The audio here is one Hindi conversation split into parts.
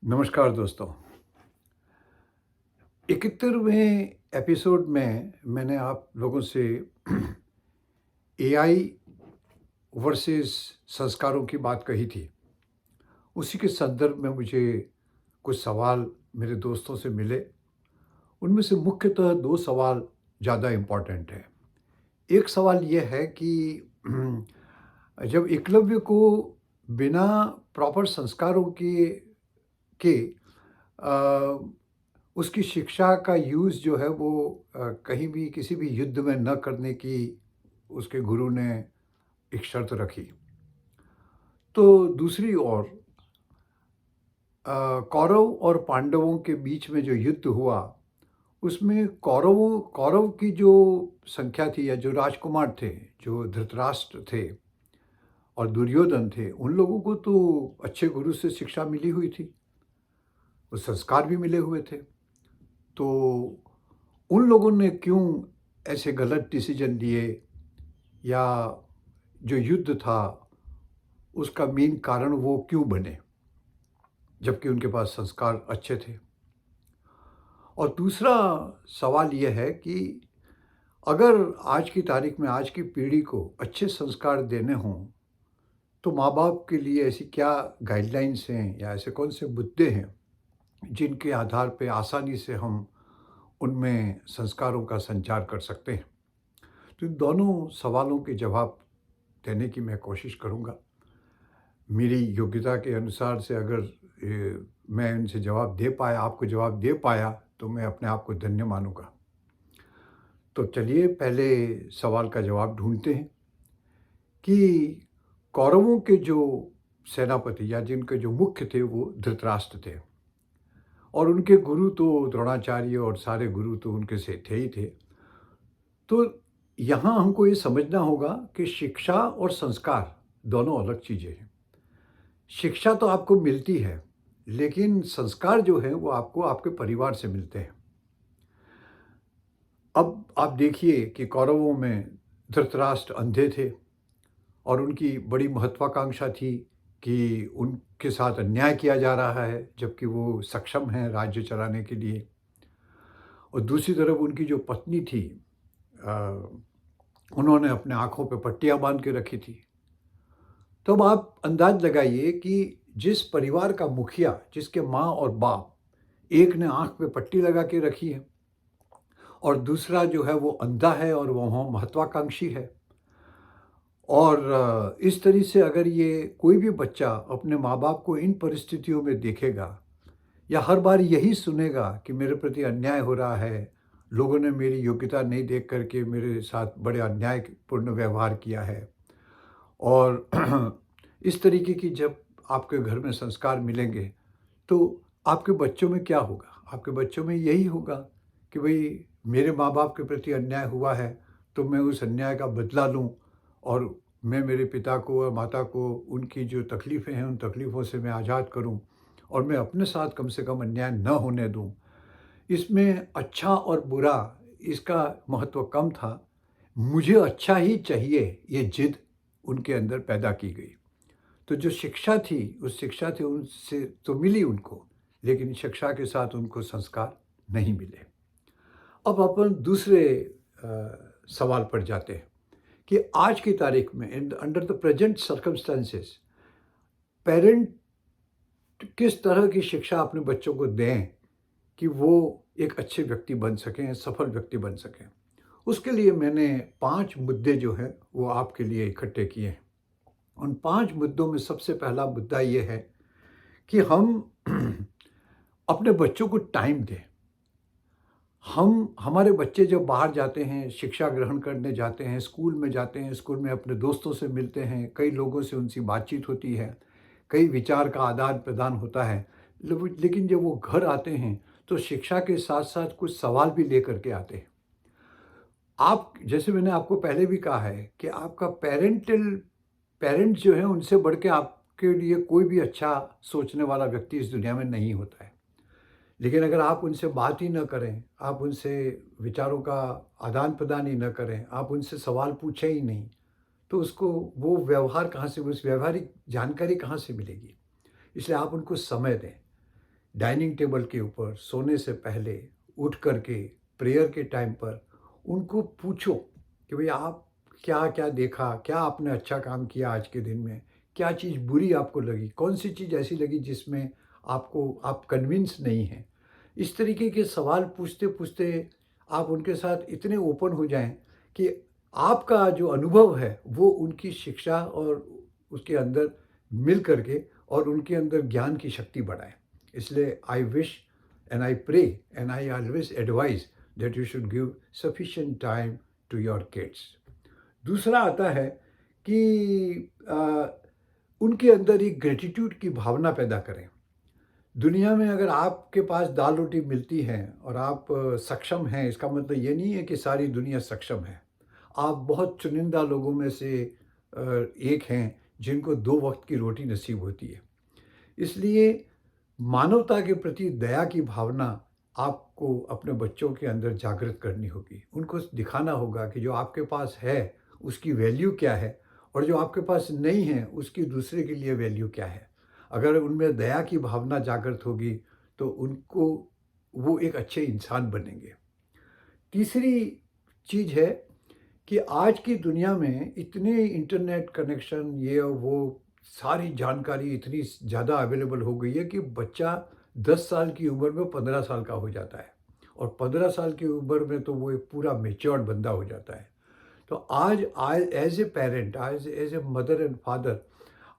नमस्कार दोस्तों। 71वें एपिसोड में मैंने आप लोगों से एआई वर्सेस संस्कारों की बात कही थी। उसी के संदर्भ में मुझे कुछ सवाल मेरे दोस्तों से मिले। उनमें से मुख्यतः 2 सवाल ज़्यादा इम्पोर्टेंट हैं। एक सवाल ये है कि जब एकलव्य को बिना प्रॉपर संस्कारों के अ, उसकी शिक्षा का यूज़ जो है वो कहीं भी किसी भी युद्ध में न करने की उसके गुरु ने एक शर्त रखी। तो दूसरी ओर कौरव और पांडवों के बीच में जो युद्ध हुआ, उसमें कौरव की जो संख्या थी या जो राजकुमार थे, जो धृतराष्ट्र थे और दुर्योधन थे, उन लोगों को तो अच्छे गुरु से शिक्षा मिली हुई थी, वो संस्कार भी मिले हुए थे। तो उन लोगों ने क्यों ऐसे गलत डिसीजन लिए या जो युद्ध था उसका मेन कारण वो क्यों बने, जबकि उनके पास संस्कार अच्छे थे। और दूसरा सवाल ये है कि अगर आज की तारीख में आज की पीढ़ी को अच्छे संस्कार देने हों, तो माँ-बाप के लिए ऐसी क्या गाइडलाइंस हैं या ऐसे कौन से मुद्दे हैं, जिनके आधार पे आसानी से हम उनमें संस्कारों का संचार कर सकते हैं? तो इन दोनों सवालों के जवाब देने की मैं कोशिश करूँगा। मेरी योग्यता के अनुसार से अगर मैं इनसे जवाब दे पाया, आपको जवाब दे पाया, तो मैं अपने आप को धन्य मानूँगा। तो चलिए पहले सवाल का जवाब ढूँढते हैं कि कौरवों के जो सेनापति या जिनके जो मुख्य थे वो धृतराष्ट्र थे और उनके गुरु तो द्रोणाचार्य और सारे गुरु तो उनके से थे ही थे। तो यहाँ हमको ये समझना होगा कि शिक्षा और संस्कार दोनों अलग चीज़ें हैं। शिक्षा तो आपको मिलती है, लेकिन संस्कार जो हैं वो आपको आपके परिवार से मिलते हैं। अब आप देखिए कि कौरवों में धृतराष्ट्र अंधे थे और उनकी बड़ी महत्वाकांक्षा थी कि उनके साथ अन्याय किया जा रहा है, जबकि वो सक्षम हैं राज्य चलाने के लिए। और दूसरी तरफ उनकी जो पत्नी थी अ, उन्होंने अपने आँखों पे पट्टियाँ बाँध के रखी थी। तो अब आप अंदाज़ लगाइए कि जिस परिवार का मुखिया, जिसके माँ और बाप, एक ने आँख पे पट्टी लगा के रखी है और दूसरा जो है वो अंधा है और वो महत्वाकांक्षी है। और इस तरह से अगर ये कोई भी बच्चा अपने माँ-बाप को इन परिस्थितियों में देखेगा या हर बार यही सुनेगा कि मेरे प्रति अन्याय हो रहा है, लोगों ने मेरी योग्यता नहीं देख कर के मेरे साथ बड़े अन्यायपूर्ण व्यवहार किया है। और इस तरीके की जब आपके घर में संस्कार मिलेंगे, तो आपके बच्चों में क्या होगा? आपके बच्चों में यही होगा कि भई मेरे माँ-बाप के प्रति अन्याय हुआ है, तो मैं उस अन्याय का बदला लूँ और मैं मेरे पिता को और माता को उनकी जो तकलीफ़ें हैं, उन तकलीफ़ों से मैं आज़ाद करूँ और मैं अपने साथ कम से कम अन्याय न होने दूँ। इसमें अच्छा और बुरा इसका महत्व कम था। मुझे अच्छा ही चाहिए, ये ज़िद उनके अंदर पैदा की गई। तो जो शिक्षा थी, उस शिक्षा थी उनसे तो मिली उनको, लेकिन शिक्षा के साथ उनको संस्कार नहीं मिले। अब अपन दूसरे सवाल पर जाते हैं कि आज की तारीख में under the present circumstances parent किस तरह की शिक्षा अपने बच्चों को दें कि वो एक अच्छे व्यक्ति बन सकें, सफल व्यक्ति बन सकें। उसके लिए मैंने 5 मुद्दे जो हैं, वो आपके लिए इकट्ठे किए हैं। उन 5 मुद्दों में सबसे पहला मुद्दा ये है कि हम अपने बच्चों को टाइम दें। हम हमारे बच्चे जब बाहर जाते हैं, शिक्षा ग्रहण करने जाते हैं, स्कूल में जाते हैं, स्कूल में अपने दोस्तों से मिलते हैं, कई लोगों से उनसे बातचीत होती है, कई विचार का आदान-प्रदान होता है। लेकिन जब वो घर आते हैं, तो शिक्षा के साथ-साथ कुछ सवाल भी लेकर के आते हैं। आप जैसे मैंने आपको पहले भी कहा है कि आपका पेरेंट्स जो हैं, उनसे बढ़ के आपके लिए कोई भी अच्छा सोचने वाला व्यक्ति इस दुनिया में नहीं होता है। लेकिन अगर आप उनसे बात ही ना करें, आप उनसे विचारों का आदान-प्रदान ही ना करें, आप उनसे सवाल पूछें ही नहीं, तो उसको वो व्यवहार कहाँ से, उस व्यावहारिक जानकारी कहाँ से मिलेगी? इसलिए आप उनको समय दें। डाइनिंग टेबल के ऊपर सोने से पहले उठ कर के प्रेयर के टाइम पर उनको पूछो कि भई आप क्या-क्या देखा? क्या आपने अच्छा काम किया आज के दिन में? क्या चीज़ बुरी आपको लगी? कौन-सी चीज़ ऐसी लगी जिसमें आपको आप कन्विंस नहीं हैं? इस तरीके के सवाल पूछते-पूछते आप उनके साथ इतने ओपन हो जाएँ कि आपका जो अनुभव है वो उनकी शिक्षा और उसके अंदर मिल कर के और उनके अंदर ज्ञान की शक्ति बढ़ाए। इसलिए I wish and I pray and I always advise that you should give sufficient time to your kids. दूसरा आता है कि उनके अंदर एक ग्रैटिट्यूड की भावना पैदा करें। दुनिया में अगर आपके पास दाल-रोटी मिलती है और आप सक्षम हैं, इसका मतलब ये नहीं है कि सारी दुनिया सक्षम है। आप बहुत चुनिंदा लोगों में से एक हैं, जिनको 2 वक़्त की रोटी नसीब होती है। इसलिए मानवता के प्रति दया की भावना आपको अपने बच्चों के अंदर जागृत करनी होगी। उनको दिखाना होगा कि जो आपके पास है, उसकी वैल्यू क्या है और जो आपके पास नहीं है, उसकी दूसरे के लिए वैल्यू क्या है। अगर उनमें दया की भावना जागृत होगी, तो उनको वो एक अच्छे इंसान बनेंगे। तीसरी चीज़ है कि आज की दुनिया में इतने इंटरनेट कनेक्शन ये और वो सारी जानकारी इतनी ज़्यादा अवेलेबल हो गई है कि बच्चा 10 साल की उम्र में 15 साल का हो जाता है और 15 साल की उम्र में तो वो एक पूरा मैच्योर्ड बंदा हो जाता है। तो आज एज ए पेरेंट, आज as a mother and father,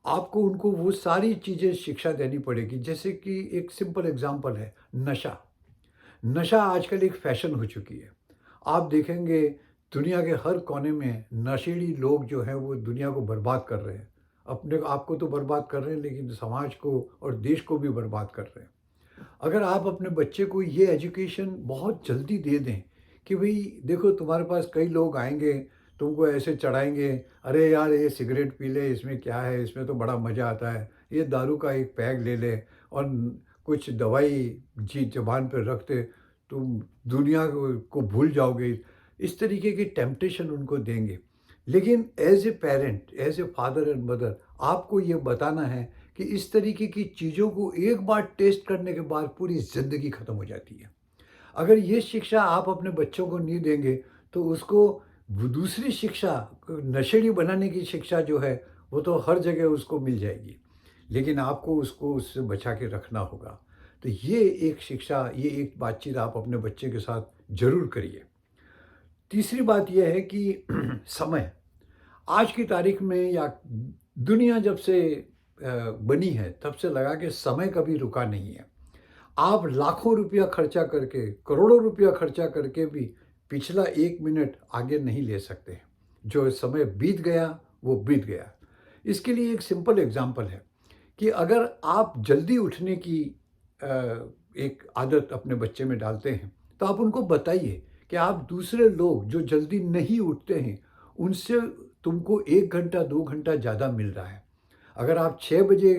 आपको उनको वो सारी चीज़ें शिक्षा देनी पड़ेगी। जैसे कि एक सिंपल एग्जांपल है नशा। नशा आजकल एक फ़ैशन हो चुकी है। आप देखेंगे दुनिया के हर कोने में नशेड़ी लोग जो हैं वो दुनिया को बर्बाद कर रहे हैं। अपने आप को तो बर्बाद कर रहे हैं लेकिन समाज को और देश को भी बर्बाद कर रहे हैं। अगर आप अपने बच्चे को ये एजुकेशन बहुत जल्दी दे दें कि भई देखो तुम्हारे पास कई लोग आएँगे, तुमको ऐसे चढ़ाएँगे, अरे यार ये सिगरेट पी ले, इसमें क्या है, इसमें तो बड़ा मज़ा आता है। ये दारू का एक पैग ले ले और कुछ दवाई जी ज़ुबान पे रख दे, तुम दुनिया को भूल जाओगे। इस तरीके की टेम्पटेशन उनको देंगे। लेकिन as a parent, as a father and mother आपको ये बताना है कि इस तरीके की चीज़ों को एक बार टेस्ट करने के बाद पूरी ज़िंदगी ख़त्म हो जाती है। अगर ये शिक्षा आप अपने बच्चों को नहीं देंगे, तो उसको वो दूसरी शिक्षा नशेड़ी बनाने की शिक्षा जो है, वो तो हर जगह उसको मिल जाएगी। लेकिन आपको उसको उससे बचा के रखना होगा। तो ये एक शिक्षा, ये एक बातचीत आप अपने बच्चे के साथ ज़रूर करिए। तीसरी बात ये है कि समय। आज की तारीख में या दुनिया जब से बनी है, तब से लगा कि समय कभी रुका नहीं है। आप लाखों रुपया खर्चा करके, करोड़ों रुपया खर्चा करके भी पिछला 1 मिनट आगे नहीं ले सकते। जो समय बीत गया, वो बीत गया। इसके लिए एक सिंपल एग्ज़ाम्पल है कि अगर आप जल्दी उठने की अ, एक आदत अपने बच्चे में डालते हैं, तो आप उनको बताइए कि आप दूसरे लोग जो जल्दी नहीं उठते हैं, उनसे तुमको 1 घंटा, 2 घंटा ज़्यादा मिल रहा है। अगर आप 6 बजे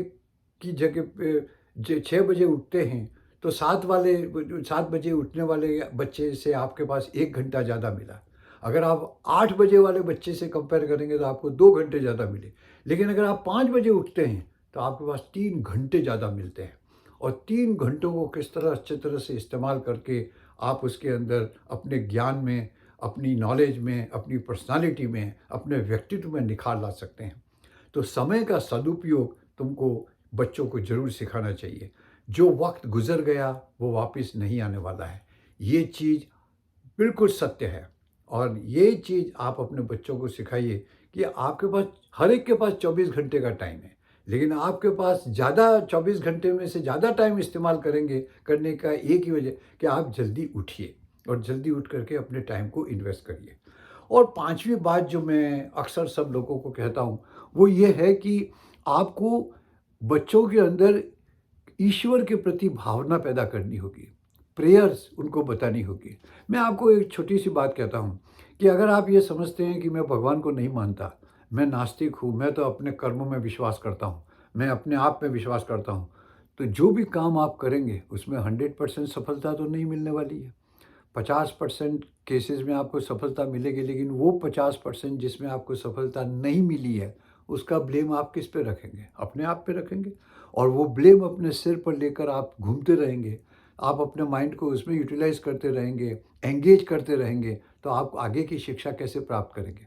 की जगह पे 6 बजे उठते हैं, तो 7 बजे उठने वाले बच्चे से आपके पास 1 घंटा ज़्यादा मिला। अगर आप 8 बजे वाले बच्चे से कंपेयर करेंगे तो आपको 2 घंटे ज़्यादा मिले। लेकिन अगर आप 5 बजे उठते हैं, तो आपके पास 3 घंटे ज़्यादा मिलते हैं। और 3 घंटों को किस तरह अच्छे तरह से इस्तेमाल करके आप उसके अंदर अपने ज्ञान में, अपनी नॉलेज में, अपनी पर्सनैलिटी में, अपने व्यक्तित्व में निखार ला सकते हैं। तो समय का सदुपयोग तुमको बच्चों को ज़रूर सिखाना चाहिए। जो वक़्त गुज़र गया, वो वापस नहीं आने वाला है। ये चीज़ बिल्कुल सत्य है और ये चीज़ आप अपने बच्चों को सिखाइए कि आपके पास हर एक के पास 24 घंटे का टाइम है, लेकिन आपके पास ज़्यादा 24 घंटे में से ज़्यादा टाइम इस्तेमाल करने का एक ही वजह कि आप जल्दी उठिए और जल्दी उठ करके अपने टाइम को इन्वेस्ट करिए। और 5वीं बात जो मैं अक्सर सब लोगों को कहता हूँ, वो ये है कि आपको बच्चों के अंदर ईश्वर के प्रति भावना पैदा करनी होगी। प्रेयर्स उनको बतानी होगी। मैं आपको एक छोटी-सी बात कहता हूँ कि अगर आप ये समझते हैं कि मैं भगवान को नहीं मानता, मैं नास्तिक हूँ, मैं तो अपने कर्मों में विश्वास करता हूँ, मैं अपने आप में विश्वास करता हूँ, तो जो भी काम आप करेंगे उसमें 100% सफलता तो नहीं मिलने वाली है। 50% केसेज़ में आपको सफलता मिलेगी, लेकिन वो 50% जिसमें आपको सफलता नहीं मिली है, उसका ब्लेम आप किस पे रखेंगे? अपने आप पे रखेंगे। और वो ब्लेम अपने सिर पर लेकर आप घूमते रहेंगे, आप अपने माइंड को उसमें यूटिलाइज़ करते रहेंगे, एंगेज करते रहेंगे, तो आप आगे की शिक्षा कैसे प्राप्त करेंगे?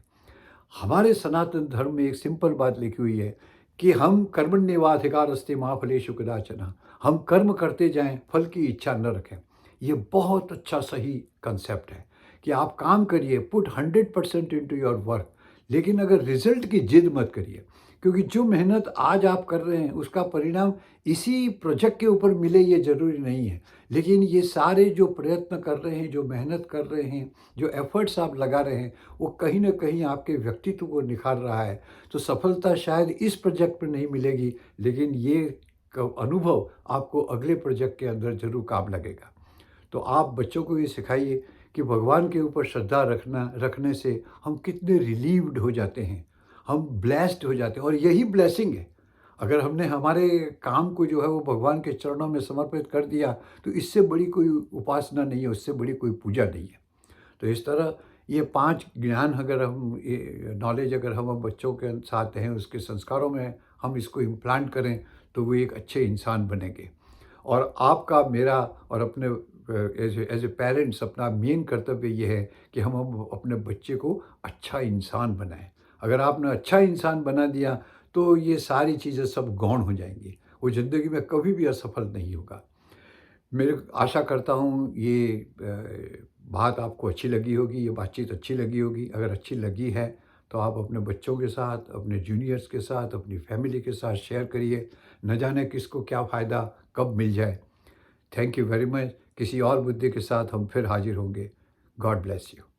हमारे सनातन धर्म में एक सिंपल बात लिखी हुई है कि हम कर्मण्येवाधिकारस्ते मा फलेषु कदाचन। हम कर्म करते जाएं, फल की इच्छा न रखें। ये बहुत अच्छा सही कंसेप्ट है कि आप काम करिए, पुट 100% इनटू योर वर्क, लेकिन अगर रिजल्ट की जिद मत करिए, क्योंकि जो मेहनत आज आप कर रहे हैं उसका परिणाम इसी प्रोजेक्ट के ऊपर मिले ये ज़रूरी नहीं है। लेकिन ये सारे जो प्रयत्न कर रहे हैं, जो मेहनत कर रहे हैं, जो एफर्ट्स आप लगा रहे हैं, वो कहीं न कहीं आपके व्यक्तित्व को निखार रहा है। तो सफलता शायद इस प्रोजेक्ट में नहीं मिलेगी, लेकिन ये अनुभव आपको अगले प्रोजेक्ट के अंदर ज़रूर काम लगेगा। तो आप बच्चों को ये सिखाइए कि भगवान के ऊपर श्रद्धा रखने से हम कितने रिलीव्ड हो जाते हैं, हम ब्लेस्ड हो जाते हैं, और यही ब्लेसिंग है। अगर हमने हमारे काम को जो है वो भगवान के चरणों में समर्पित कर दिया, तो इससे बड़ी कोई उपासना नहीं है, उससे बड़ी कोई पूजा नहीं है। तो इस तरह ये 5 ज्ञान अगर हम ये नॉलेज अगर हम बच्चों के साथ हैं, उसके संस्कारों में हम इसको इम्प्लांट करें, तो वो एक अच्छे इंसान बनेंगे। और आपका, मेरा और अपने एज़ ए पेरेंट्स अपना मेन कर्तव्य ये है कि हम अपने बच्चे को अच्छा इंसान बनाएँ। अगर आपने अच्छा इंसान बना दिया, तो ये सारी चीज़ें सब गौण हो जाएँगी। वो ज़िंदगी में कभी भी असफल नहीं होगा। मेरे आशा करता हूँ ये बात आपको अच्छी लगी होगी, ये बातचीत अच्छी लगी होगी। अगर अच्छी लगी है, तो आप अपने बच्चों के साथ, अपने जूनियर्स के साथ, अपनी फैमिली के साथ शेयर करिए। न जाने किसको क्या फ़ायदा कब मिल जाए। Thank you very much. किसी और मुद्दे के साथ हम फिर हाज़िर होंगे। God bless you.